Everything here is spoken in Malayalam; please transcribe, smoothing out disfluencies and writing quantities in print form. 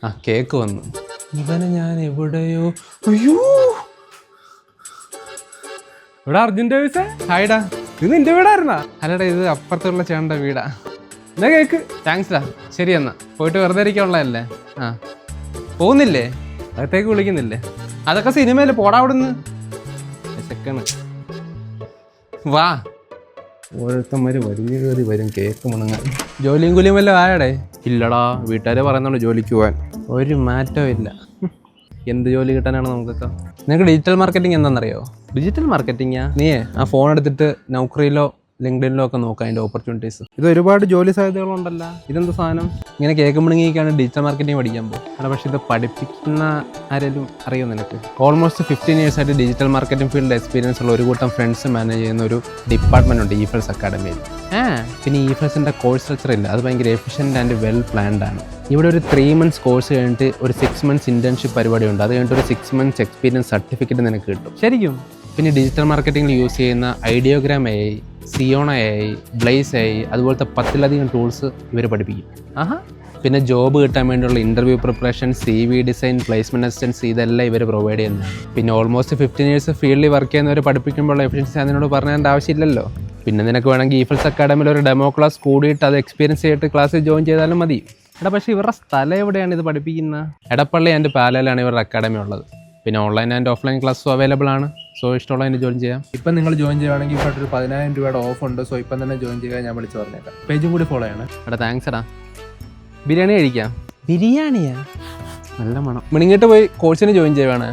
ആ കേക്ക് വന്നു. ഇവനെ ഞാൻ എവിടെയോ. അയ്യോ, ഇവിടെ അർജുൻ്റെ വീസേ. ഹായ്ടാ, ഇത് നിന്റെ വീടായിരുന്നാ? അല്ലടാ, ഇത് അപ്പുറത്തുള്ള ചേട്ടൻ്റെ വീടാ. എന്നാ കേക്ക്. താങ്ക്സ് ഡാ. ശരി എന്നാ, പോയിട്ട് വെറുതെ ഇരിക്കാനുള്ളതല്ലേ. ആ പോകുന്നില്ലേ? അകത്തേക്ക് വിളിക്കുന്നില്ലേ? അതൊക്കെ സിനിമയിൽ പോടാ അവിടുന്ന്. സെക്കണ് വാ. ഓരോരുത്തന്മാര് വലിഞ്ഞു കയറി വരും കേക്ക് മുണങ്ങാൻ. ജോലിയും കൂലിയും വല്ല ആയടേ? ഇല്ലടാ, വീട്ടുകാരെ പറയുന്നുണ്ട് ജോലിക്ക് പോകാൻ. ഒരു മാറ്റവും ഇല്ല. എന്ത് ജോലി കിട്ടാനാണ് നമുക്കൊക്കെ? നിനക്ക് ഡിജിറ്റൽ മാർക്കറ്റിംഗ് എന്താണെന്നറിയോ? ഡിജിറ്റൽ മാർക്കറ്റിംഗാ? നീയേ ആ ഫോൺ എടുത്തിട്ട് നൗക്കറിയിലോ ലിങ്ക്ഡിനിലോ ഒക്കെ നോക്കാം അതിൻ്റെ ഓപ്പർച്യൂണിറ്റീസ്. ഇത് ഒരുപാട് ജോലി സാധ്യതകളുണ്ടല്ലോ. ഇതെന്താ സാധനം? ഇങ്ങനെ കേക്ക് മുണങ്ങിയൊക്കെയാണ് ഡിജിറ്റൽ മാർക്കറ്റിംഗ് പഠിക്കാൻ പോകും. അല്ല, പക്ഷേ ഇത് പഠിപ്പിക്കുന്ന ആരെങ്കിലും അറിയോ നിനക്ക്? ഓൾമോസ്റ്റ് 15 years ആയിട്ട് ഡിജിറ്റൽ മാർക്കറ്റിംഗ് ഫീൽഡ് എക്സ്പീരിയൻസ് ഉള്ള ഒരു കൂട്ടം ഫ്രണ്ട്സ് മാനേജ് ചെയ്യുന്ന ഒരു ഡിപ്പാർട്ട്മെന്റ് ഉണ്ട് ഈഫൽസ് അക്കാഡമിയിൽ. പിന്നെ ഈഫൽസിൻ്റെ കോഴ്സ് സ്ട്രക്ചർ ഇല്ല, അത് ഭയങ്കര എഫിഷ്യൻ്റ് ആൻഡ് വെൽ പ്ലാൻഡ് ആണ്. ഇവിടെ ഒരു 3 months കോഴ്സ് കഴിഞ്ഞിട്ട് ഒരു 6 months ഇന്റേൺഷിപ്പ് പരിപാടി ഉണ്ട്. അത് കഴിഞ്ഞിട്ട് ഒരു 6 months എക്സ്പീരിയൻസ് സർട്ടിഫിക്കറ്റ് നിനക്ക് കിട്ടും. ശരിക്കും? പിന്നെ ഡിജിറ്റൽ മാർക്കറ്റിംഗിൽ യൂസ് ചെയ്യുന്ന ഐഡിയോഗ്രാം AI, Siyona AI, blaze AI, അതുപോലത്തെ 10ലധികം ടൂൾസ് ഇവർ പഠിപ്പിക്കും. പിന്നെ ജോബ് കിട്ടാൻ വേണ്ടിയുള്ള interview preparation, CV design, placement assistance, ഇതെല്ലാം ഇവർ പ്രൊവൈഡ് ചെയ്യുന്നതാണ്. പിന്നെ ഓൾമോസ്റ്റ് 15 years ഫീൽഡിൽ വർക്ക് ചെയ്യുന്നവർ പഠിപ്പിക്കുമ്പോൾ എഫിഷ്യൻസി അതിനോട് പറഞ്ഞേണ്ട ആവശ്യമില്ലല്ലോ. പിന്നെ നിനക്ക് വേണമെങ്കിൽ ഈഫൽസ് അക്കാഡമിയിൽ ഒരു ഡെമോ ക്ലാസ് കൂടിയിട്ട് അത് എക്സ്പീരിയൻസ് ചെയ്തിട്ട് ക്ലാസ്സിൽ ജോയിൻ ചെയ്താലും മതി. എടാ, പക്ഷേ ഇവരുടെ സ്ഥലം എവിടെയാണ് ഇത് പഠിപ്പിക്കുന്നത്? എടപ്പള്ളി ആൻഡ് പാലയിലാണ് ഇവരുടെ അക്കാഡമി ഉള്ളത്. പിന്നെ ഓൺലൈൻ ആൻഡ് ഓഫ്ലൈൻ ക്ലാസ്സും അവൈലബിൾ ആണ്. സോ ഇഷ്ടമുള്ളതിന് ജോയിൻ ചെയ്യാം. ഇപ്പം നിങ്ങൾ ജോയിൻ ചെയ്യുകയാണെങ്കിൽ ഇപ്പോൾ ഒരു 10,000 രൂപയുടെ ഓഫ് ഉണ്ട്. സോ ഇപ്പം തന്നെ ജോയിൻ ചെയ്യുക. ഞാൻ വിളിച്ച് പറഞ്ഞേക്കാം. പേജും കൂടി ഫോളോ ചെയ്യണം. എടാ, താങ്ക്സ് എടാ. ബിരിയാണി കഴിക്കാം. ബിരിയാണിയാ? നല്ല മണം. മിണിങ്ങിട്ട് പോയി കോഴ്സിന് ജോയിൻ ചെയ്യുവാണ്.